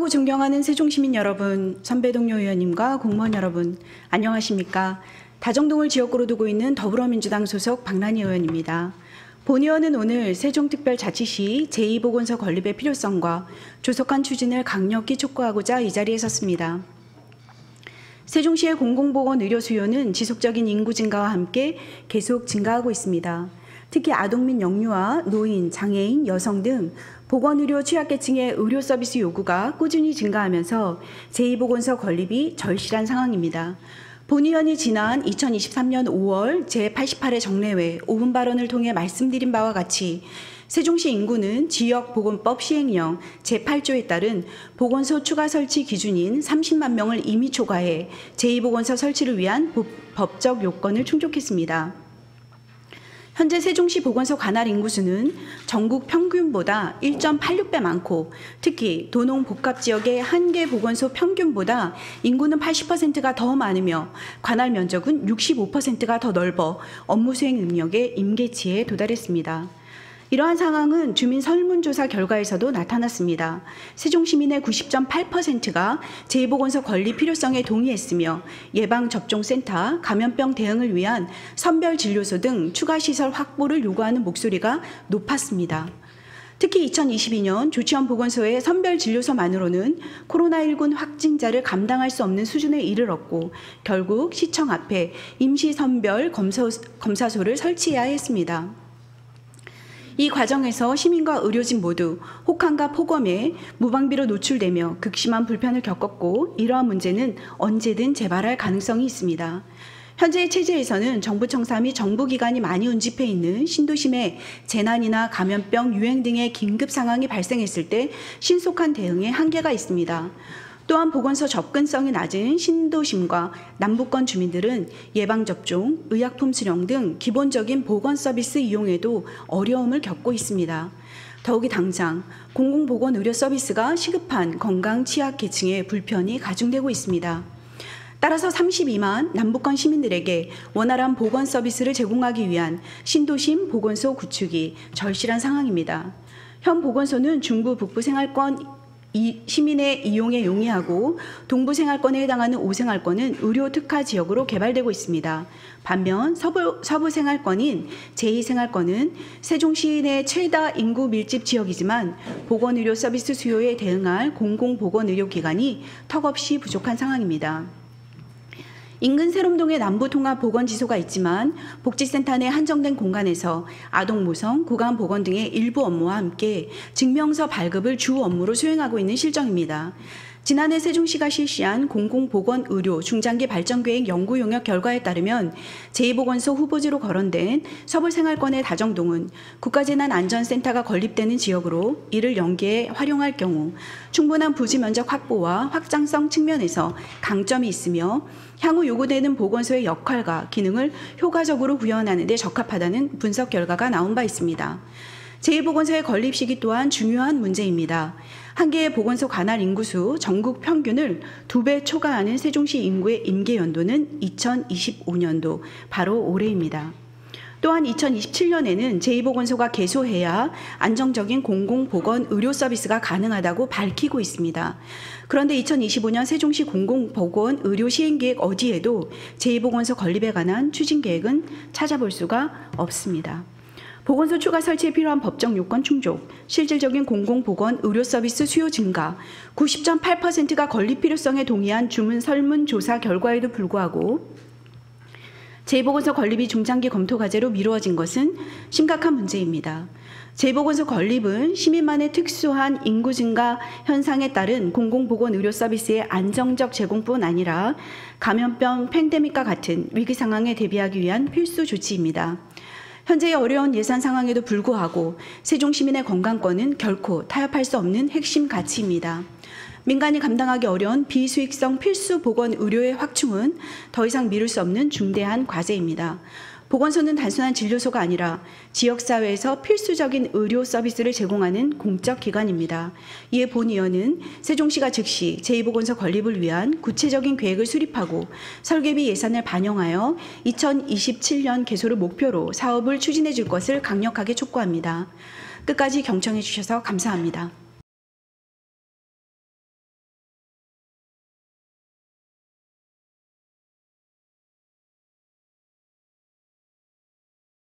사랑하고 존경하는 세종시민 여러분, 선배 동료 의원님과 공무원 여러분, 안녕하십니까? 다정동을 지역구로 두고 있는 더불어민주당 소속 박란희 의원입니다. 본 의원은 오늘 세종특별자치시 제2보건소 건립의 필요성과 조속한 추진을 강력히 촉구하고자 이 자리에 섰습니다. 세종시의 공공보건 의료 수요는 지속적인 인구 증가와 함께 계속 증가하고 있습니다. 특히 아동 및 영유아, 노인, 장애인, 여성 등 보건의료 취약계층의 의료 서비스 요구가 꾸준히 증가하면서 제2보건소 건립이 절실한 상황입니다. 본 의원이 지난 2023년 5월 제88회 정례회 5분 발언을 통해 말씀드린 바와 같이 세종시 인구는 지역보건법 시행령 제8조에 따른 보건소 추가 설치 기준인 30만 명을 이미 초과해 제2보건소 설치를 위한 법적 요건을 충족했습니다. 현재 세종시 보건소 관할 인구수는 전국 평균보다 1.86배 많고 특히 도농 복합 지역의 한 개 보건소 평균보다 인구는 80%가 더 많으며 관할 면적은 65%가 더 넓어 업무 수행 능력의 임계치에 도달했습니다. 이러한 상황은 주민 설문조사 결과에서도 나타났습니다. 세종시민의 90.8%가 제2보건소 건립 필요성에 동의했으며 예방접종센터, 감염병 대응을 위한 선별진료소 등 추가시설 확보를 요구하는 목소리가 높았습니다. 특히 2022년 조치원 보건소의 선별진료소만으로는 코로나19 확진자를 감당할 수 없는 수준에 이르렀고 결국 시청 앞에 임시선별 검사소를 설치해야 했습니다. 이 과정에서 시민과 의료진 모두 혹한과 폭염에 무방비로 노출되며 극심한 불편을 겪었고 이러한 문제는 언제든 재발할 가능성이 있습니다. 현재의 체제에서는 정부 청사 및 정부기관이 많이 운집해 있는 신도심에 재난이나 감염병 유행 등의 긴급 상황이 발생했을 때 신속한 대응에 한계가 있습니다. 또한 보건소 접근성이 낮은 신도심과 남부권 주민들은 예방접종, 의약품 수령 등 기본적인 보건 서비스 이용에도 어려움을 겪고 있습니다. 더욱이 당장 공공보건 의료 서비스가 시급한 건강 취약계층의 불편이 가중되고 있습니다. 따라서 32만 남부권 시민들에게 원활한 보건 서비스를 제공하기 위한 신도심 보건소 구축이 절실한 상황입니다. 현 보건소는 중부 북부 생활권 시민의 이용에 용이하고 동부 생활권에 해당하는 5생활권은 의료 특화 지역으로 개발되고 있습니다. 반면 서부 생활권인 제2생활권은 세종시 내 최다 인구 밀집 지역이지만 보건의료 서비스 수요에 대응할 공공보건의료기관이 턱없이 부족한 상황입니다. 인근 세롬동에 남부통합보건지소가 있지만 복지센터 내 한정된 공간에서 아동모성, 구강보건 등의 일부 업무와 함께 증명서 발급을 주 업무로 수행하고 있는 실정입니다. 지난해 세종시가 실시한 공공보건의료 중장기 발전계획 연구 용역 결과에 따르면 제2보건소 후보지로 거론된 서부생활권의 다정동은 국가재난안전센터가 건립되는 지역으로 이를 연계해 활용할 경우 충분한 부지 면적 확보와 확장성 측면에서 강점이 있으며 향후 요구되는 보건소의 역할과 기능을 효과적으로 구현하는 데 적합하다는 분석 결과가 나온 바 있습니다. 제2보건소의 건립 시기 또한 중요한 문제입니다. 한 개의 보건소 관할 인구수 전국 평균을 2배 초과하는 세종시 인구의 임계 연도는 2025년도, 바로 올해입니다. 또한 2027년에는 제2보건소가 개소해야 안정적인 공공보건 의료 서비스가 가능하다고 밝히고 있습니다. 그런데 2025년 세종시 공공보건 의료 시행계획 어디에도 제2보건소 건립에 관한 추진계획은 찾아볼 수가 없습니다. 보건소 추가 설치에 필요한 법적 요건 충족, 실질적인 공공보건 의료 서비스 수요 증가, 90.8%가 건립 필요성에 동의한 주민 설문조사 결과에도 불구하고 제2보건소 건립이 중장기 검토 과제로 미루어진 것은 심각한 문제입니다. 제2보건소 건립은 시민만의 특수한 인구 증가 현상에 따른 공공보건 의료 서비스의 안정적 제공뿐 아니라 감염병 팬데믹과 같은 위기 상황에 대비하기 위한 필수 조치입니다. 현재의 어려운 예산 상황에도 불구하고 세종 시민의 건강권은 결코 타협할 수 없는 핵심 가치입니다. 민간이 감당하기 어려운 비수익성 필수 보건 의료의 확충은 더 이상 미룰 수 없는 중대한 과제입니다. 보건소는 단순한 진료소가 아니라 지역사회에서 필수적인 의료 서비스를 제공하는 공적 기관입니다. 이에 본 의원은 세종시가 즉시 제2보건소 건립을 위한 구체적인 계획을 수립하고 설계비 예산을 반영하여 2027년 개소를 목표로 사업을 추진해 줄 것을 강력하게 촉구합니다. 끝까지 경청해 주셔서 감사합니다.